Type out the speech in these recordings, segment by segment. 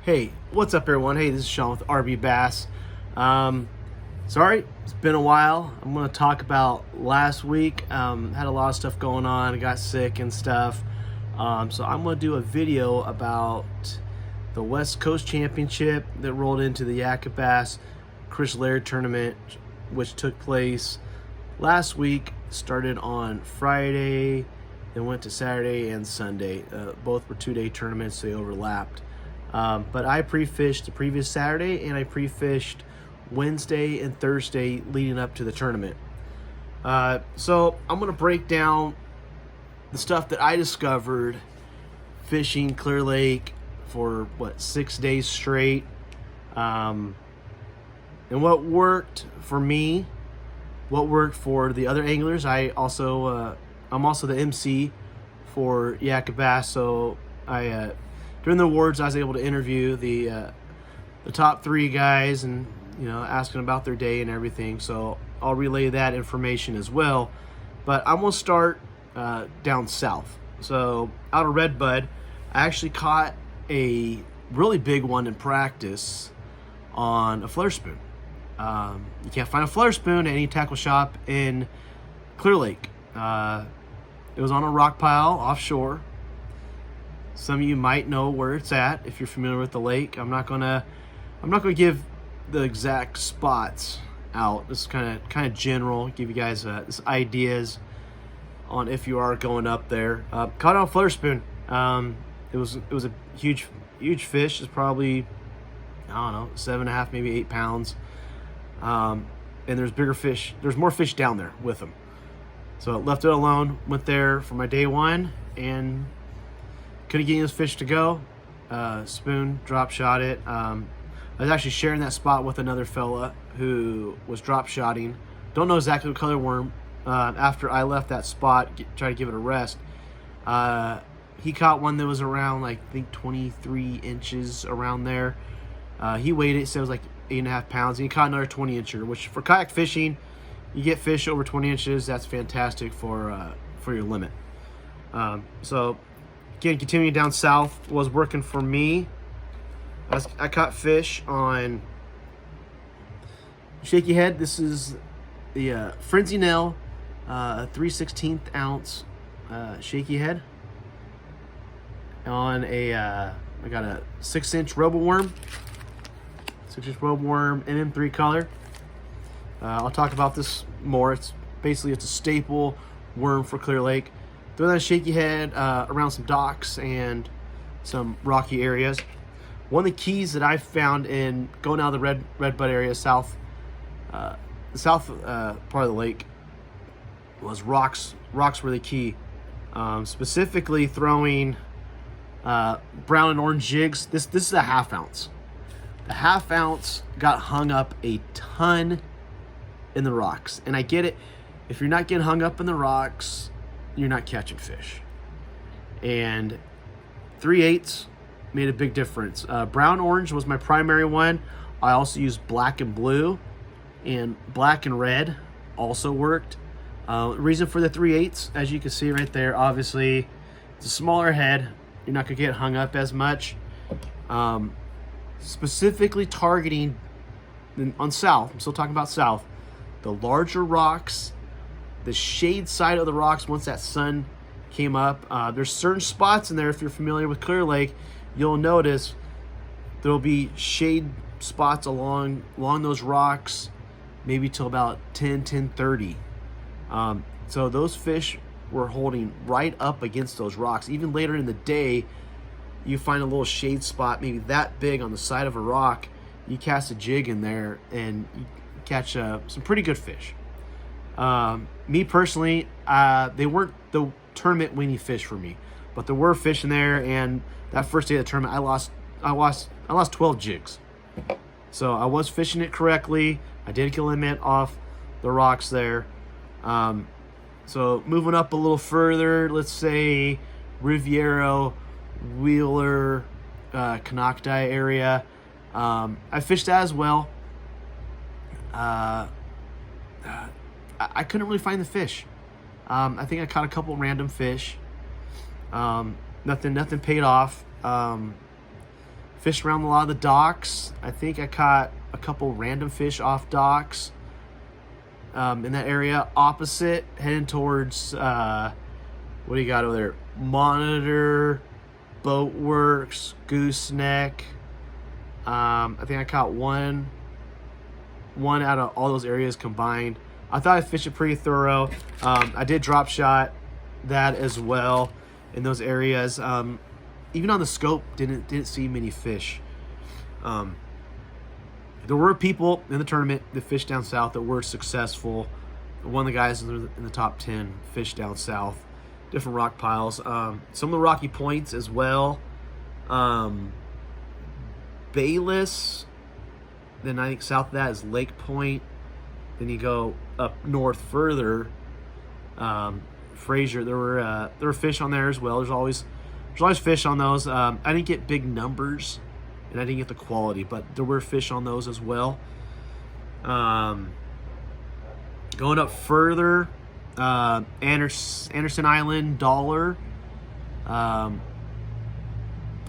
Hey, what's up, everyone? Hey, this is Sean with Yak-a-Bass. Sorry, it's been a while. I'm going to talk about last week. Had a lot of stuff going on. I got sick and stuff. So I'm going to do a video about the West Coast Championship that rolled into the Yak-a-Bass Chris Laird tournament, which took place last week. Started on Friday, then went to Saturday and Sunday. Both were two-day tournaments. They overlapped. But I pre-fished the previous Saturday, and I pre-fished Wednesday and Thursday leading up to the tournament. So I'm going to break down the stuff that I discovered fishing Clear Lake for, 6 days straight. And what worked for me, what worked for the other anglers. I'm also the MC for Yak-a-Bass, so during the awards, I was able to interview the top three guys and asking about their day and everything. So I'll relay that information as well. But I'm gonna start down south. So out of Redbud, I actually caught a really big one in practice on a flare spoon. You can't find a flare spoon at any tackle shop in Clear Lake. It was on a rock pile offshore. Some of you might know where it's at if you're familiar with the lake. I'm not gonna give the exact spots out. This is kind of general. Give you guys this ideas on if you are going up there. Caught on a flare spoon. It was a huge fish. It's probably, I don't know, 7.5, maybe 8 pounds. And there's bigger fish. There's more fish down there with them. So I left it alone. Went there for my day one and couldn't get this fish to go. Spoon drop shot it. I was actually sharing that spot with another fella who was drop shotting. Don't know exactly what color worm. After I left that spot, try to give it a rest. He caught one that was around, I think 23 inches around there. He weighed it, said it was like 8.5 pounds. And he caught another 20 incher, which for kayak fishing, you get fish over 20 inches. That's fantastic for your limit. So again, continuing down south was working for me. I caught fish on shaky head. This is the Frenzy Nail 3/16 ounce shaky head on a I got a 6-inch robo worm, 6-inch robo worm MM3 color. I'll talk about this more. It's a staple worm for Clear Lake. Throw that shaky head around some docks and some rocky areas. One of the keys that I found in going out of the Redbud area, south part of the lake, was rocks. Rocks were the key. Specifically throwing brown and orange jigs. This is a 1/2 ounce. The 1/2 ounce got hung up a ton in the rocks, and I get it. If you're not getting hung up in the rocks, you're not catching fish. And 3/8 made a big difference. Brown orange was my primary one. I also used black and blue, and black and red also worked. Reason for the 3/8, as you can see right there, obviously it's a smaller head. You're not gonna get hung up as much. Specifically targeting on south, I'm still talking about south, the larger rocks, the shade side of the rocks. Once that sun came up, there's certain spots in there, if you're familiar with Clear Lake, you'll notice there'll be shade spots along those rocks, maybe till about 10:30. So those fish were holding right up against those rocks. Even later in the day, you find a little shade spot, maybe that big on the side of a rock. You cast a jig in there and you catch some pretty good fish. Me personally, they weren't the tournament winning fish for me, but there were fish in there. And that first day of the tournament, I lost 12 jigs. So I was fishing it correctly. I did get a limit off the rocks there. So moving up a little further, let's say Riviera, Wheeler, Canocti area. I fished that as well. I couldn't really find the fish. I think I caught a couple random fish. Nothing paid off. Fished around a lot of the docks. I think I caught a couple random fish off docks in that area. Opposite, heading towards, what do you got over there? Monitor, Boatworks, Gooseneck. I think I caught one out of all those areas combined. I thought I fished it pretty thorough. I did drop shot that as well in those areas. Even on the scope, didn't see many fish. There were people in the tournament that fished down south that were successful. One of the guys in the top 10 fished down south, different rock piles. Some of the rocky points as well. Bayless. Then I think south of that is Lake Point. Then you go up north further. Fraser. There were fish on there as well. There's always fish on those. I didn't get big numbers, and I didn't get the quality, but there were fish on those as well. Going up further, Anderson Island, Dollar.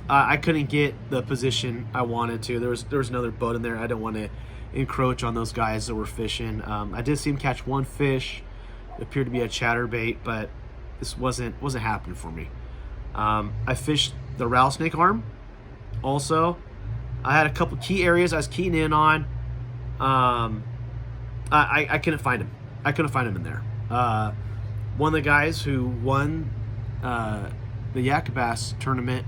I couldn't get the position I wanted to. There was another boat in there. I didn't want to encroach on those guys that were fishing. I did see him catch one fish. It appeared to be a chatterbait, but this wasn't happening for me. I fished the rattlesnake arm also. I had a couple key areas I was keying in on. I couldn't find him. I couldn't find him in there. One of the guys who won the Yak-a-Bass tournament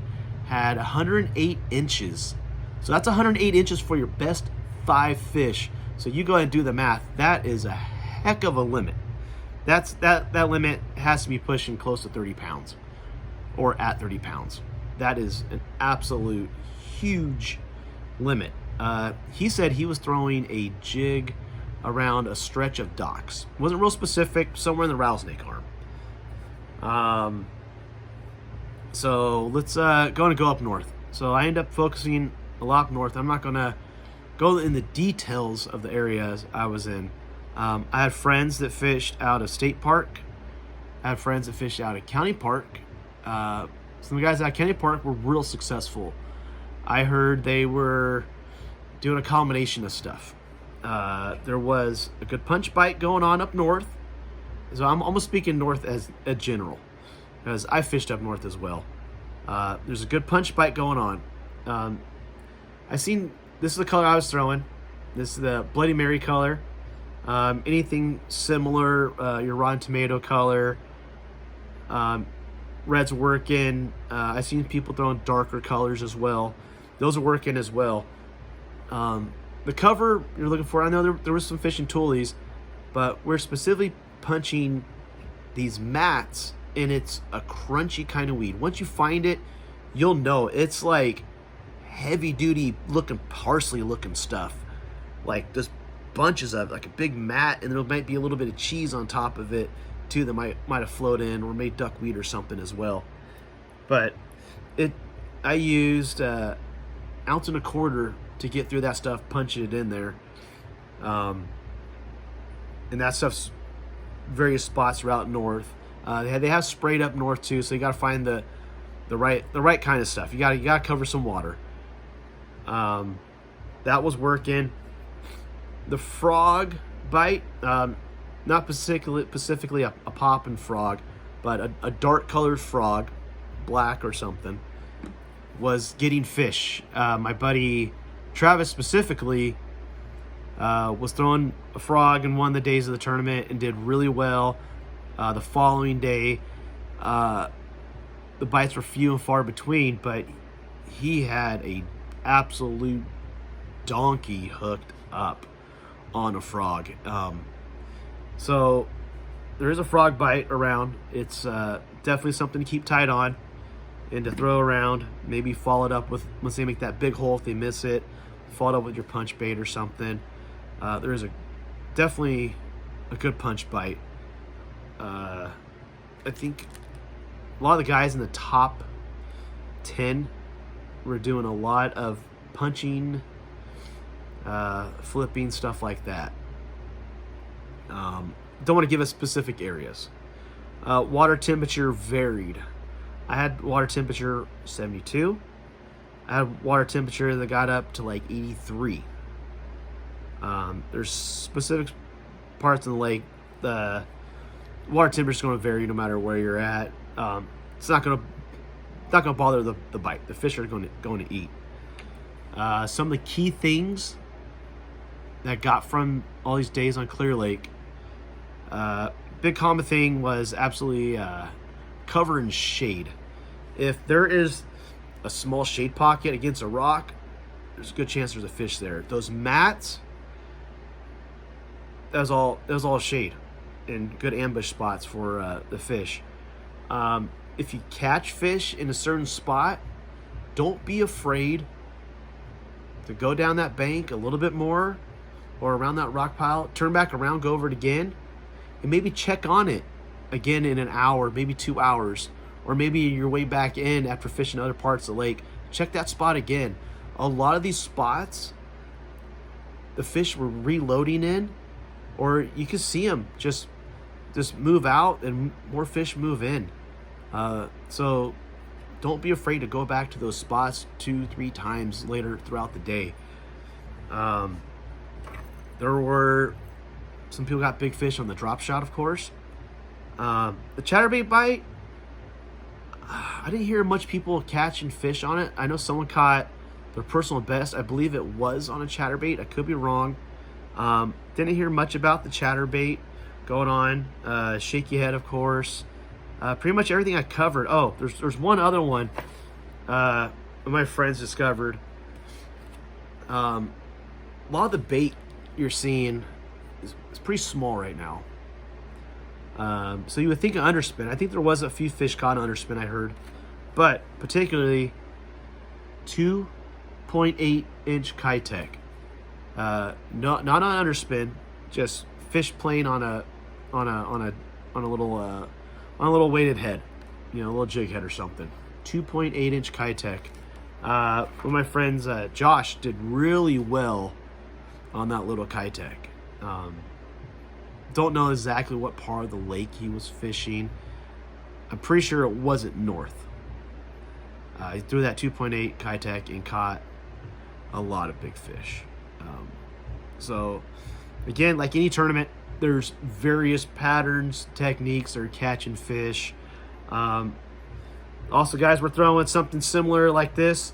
had 108 inches. So that's 108 inches for your best 5 fish. So you go ahead and do the math. That is a heck of a limit. That limit has to be pushing close to 30 pounds or at 30 pounds. That is an absolute huge limit. He said he was throwing a jig around a stretch of docks. Wasn't real specific, somewhere in the rattlesnake arm. So let's go up north. So I end up focusing a lot up north. I'm not gonna go in the details of the areas I was in. I had friends that fished out of State Park. I had friends that fished out of County Park. Some of the guys at County Park were real successful. I heard they were doing a combination of stuff. There was a good punch bite going on up north. So I'm almost speaking north as a general, because I fished up north as well. There's a good punch bite going on. This is the color I was throwing. This is the Bloody Mary color. Anything similar, your Rotten Tomato color. Red's working. I've seen people throwing darker colors as well. Those are working as well. The cover you're looking for, I know there was some fishing toolies, but we're specifically punching these mats, and it's a crunchy kind of weed. Once you find it, you'll know. It's like heavy duty looking parsley looking stuff. Like just bunches of like a big mat, and there might be a little bit of cheese on top of it too that might have flowed in, or made duckweed or something as well. But I used ounce and a quarter to get through that stuff, punching it in there. And that stuff's various spots throughout north. They have sprayed up north too, so you got to find the right kind of stuff. You got to cover some water. That was working. The frog bite, not specifically a popping frog, but a dark colored frog, black or something, was getting fish. My buddy Travis specifically was throwing a frog in one of the days of the tournament and did really well. The following day, the bites were few and far between, but he had a absolute donkey hooked up on a frog. So there is a frog bite around. It's definitely something to keep tight on and to throw around. Maybe follow it up with, once they make that big hole, if they miss it, follow it up with your punch bait or something. There is definitely a good punch bite. I think a lot of the guys in the top 10 were doing a lot of punching, flipping, stuff like that. Don't want to give us specific areas. Water temperature varied. I had water temperature 72, I had water temperature that got up to like 83. There's specific parts of the lake. The water temperature is going to vary no matter where you're at. It's not going to bother the bite. The fish are going to eat. Some of the key things that got from all these days on Clear Lake, big common thing was absolutely cover in shade. If there is a small shade pocket against a rock, there's a good chance there's a fish there. Those mats, that was all shade and good ambush spots for the fish. If you catch fish in a certain spot, don't be afraid to go down that bank a little bit more or around that rock pile, turn back around, go over it again, and maybe check on it again in an hour, maybe 2 hours, or maybe your way back in after fishing other parts of the lake. Check that spot again. A lot of these spots, the fish were reloading in, or you can see them just move out and more fish move in. So don't be afraid to go back to those spots 2-3 times later throughout the day. There were some people got big fish on the drop shot, of course. The chatterbait bite, I didn't hear much people catching fish on it. I know someone caught their personal best. I believe it was on a chatterbait. I could be wrong. Didn't hear much about the chatterbait going on. Shaky head, of course. Pretty much everything I covered. Oh, there's one other one my friends discovered. A lot of the bait you're seeing is pretty small right now. So you would think an underspin. I think there was a few fish caught on underspin, I heard. But particularly 2.8 inch Kitech. Not on underspin, just fish playing on a little weighted head, a little jig head or something. 2.8 inch Kitech. One of my friends, Josh, did really well on that little Kitech. Don't know exactly what part of the lake he was fishing. I'm pretty sure it wasn't north. He threw that 2.8 Kitech and caught a lot of big fish. So again, like any tournament, there's various patterns, techniques for catching fish. Also, guys, we're throwing something similar like this.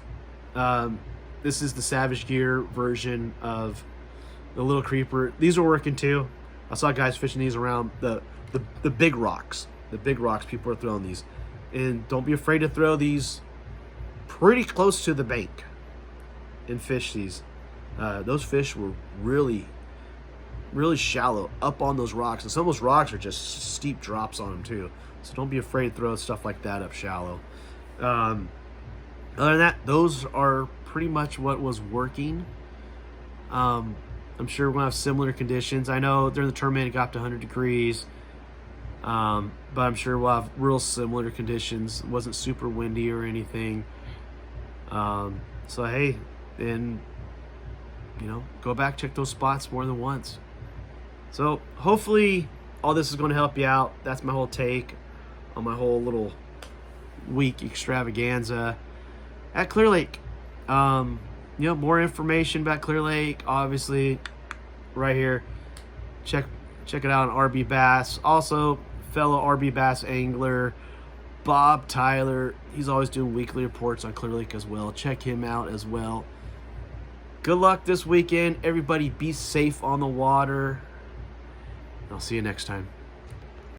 This is the Savage Gear version of the Little Creeper. These are working too. I saw guys fishing these around the big rocks. The big rocks, people are throwing these. And don't be afraid to throw these pretty close to the bank and fish these. Those fish were really shallow up on those rocks. And some of those rocks are just steep drops on them too. So don't be afraid to throw stuff like that up shallow. Other than that, those are pretty much what was working. I'm sure we're going to have similar conditions. I know during the tournament it got up to 100 degrees. But I'm sure we'll have real similar conditions. It wasn't super windy or anything. So hey, then go back, check those spots more than once. So hopefully all this is going to help you out. That's my whole take on my whole little week extravaganza at Clear Lake. More information about Clear Lake, obviously, right here. Check it out on RB Bass. Also, fellow RB Bass angler Bob Tyler. He's always doing weekly reports on Clear Lake as well. Check him out as well. Good luck this weekend. Everybody be safe on the water. I'll see you next time.